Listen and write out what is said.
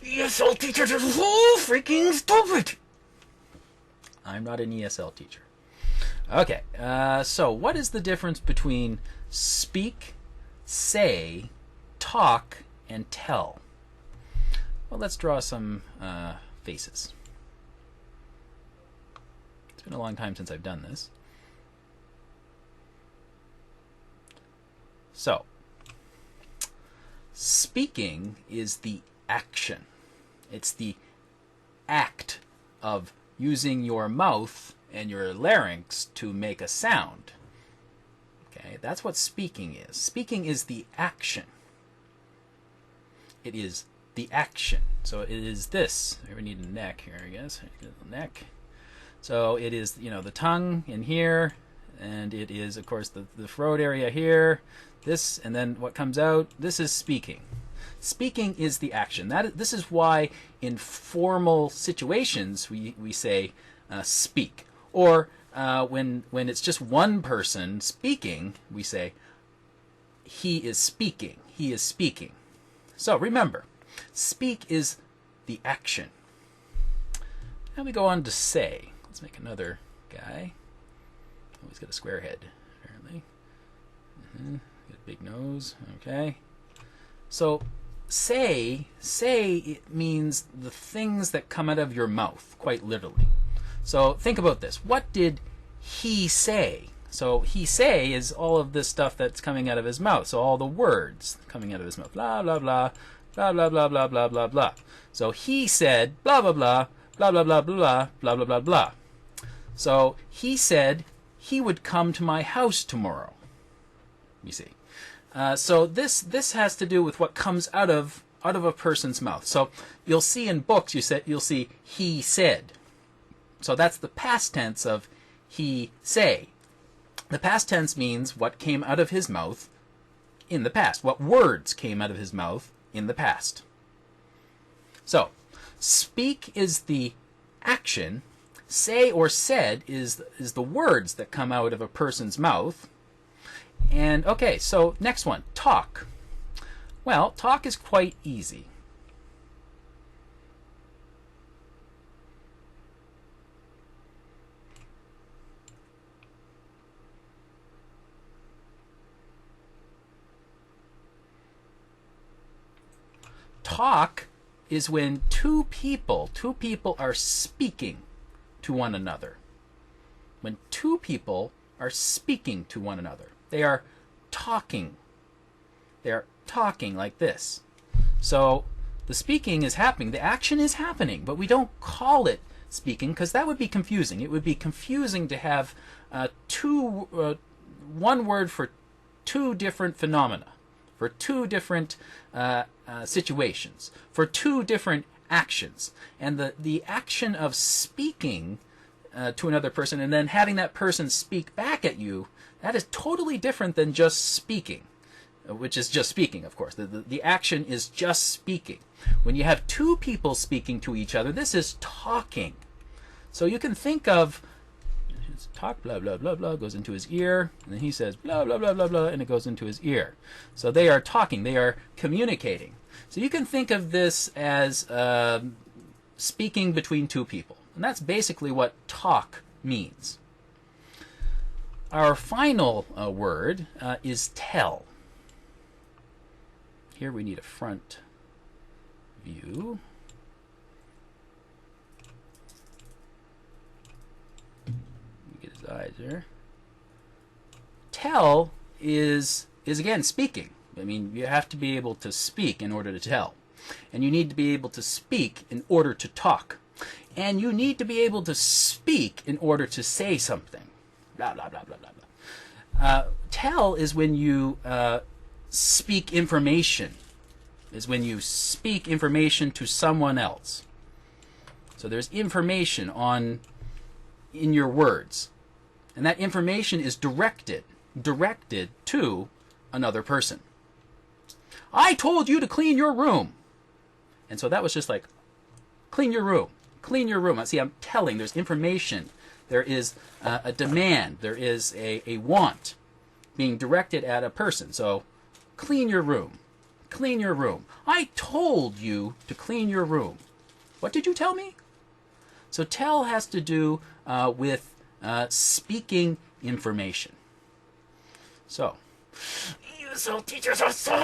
ESL teachers are so freaking stupid. I'm not an ESL teacher. Okay, so what is the difference between speak, say, talk, and tell? Well, let's draw some faces. It's been a long time since I've done this. So, speaking is the action. It's the act of using your mouth and your larynx to make a sound. Okay, that's what speaking is. Speaking is the action. It is the action. So it is this. We need a neck here, I guess. The neck. So it is, you know, the tongue in here, and it is, of course, the throat area here. This, and then what comes out. This is speaking. Speaking is the action. This is why in formal situations we say speak. Or when it's just one person speaking, we say he is speaking. He is speaking. So remember, speak is the action. Now we go on to say. Let's make another guy. Oh, he's got a square head, apparently. Got a big nose. Okay. So say it means the things that come out of your mouth, quite literally. So think about this. What did he say? So he say is all of this stuff that's coming out of his mouth. So all the words coming out of his mouth. Blah, blah, blah, blah, blah, blah, blah, blah, blah, blah. So he said blah, blah, blah, blah, blah, blah, blah, blah, blah, blah, blah. So he said he would come to my house tomorrow. You see. So this has to do with what comes out of a person's mouth. So you'll see in books you'll see he said. So that's the past tense of he say. The past tense means what came out of his mouth in the past. What words came out of his mouth in the past. So speak is the action. Say or said is the words that come out of a person's mouth. And okay, so next one, talk. Well, talk is quite easy. Talk is when two people are speaking to one another. When two people are speaking to one another. They are talking. They are talking like this. So the speaking is happening. The action is happening, but we don't call it speaking because that would be confusing. It would be confusing to have one word for two different phenomena, for two different situations, for two different actions. And the action of speaking to another person and then having that person speak back at you, that is totally different than just speaking, which is just speaking, of course. The action is just speaking. When you have two people speaking to each other, this is talking. So you can think of talk, blah, blah, blah, blah, goes into his ear, and then he says blah, blah, blah, blah, blah, and it goes into his ear. So they are talking. They are communicating. So you can think of this as speaking between two people. And that's basically what talk means. Our final word is tell. Here we need a front view. Get his eyes there. Tell is again speaking. I mean, you have to be able to speak in order to tell. And you need to be able to speak in order to talk. And you need to be able to speak in order to say something. Blah, blah, blah, blah, blah, blah. Tell is when you speak information. Is when you speak information to someone else. So there's information in your words. And that information is directed to another person. I told you to clean your room. And so that was just like, clean your room. Clean your room. See, I'm telling. There's information. There is a demand. There is a want being directed at a person. So, clean your room. clean your room. I told you to clean your room. What did you tell me? So tell has to do with speaking information. So teachers are so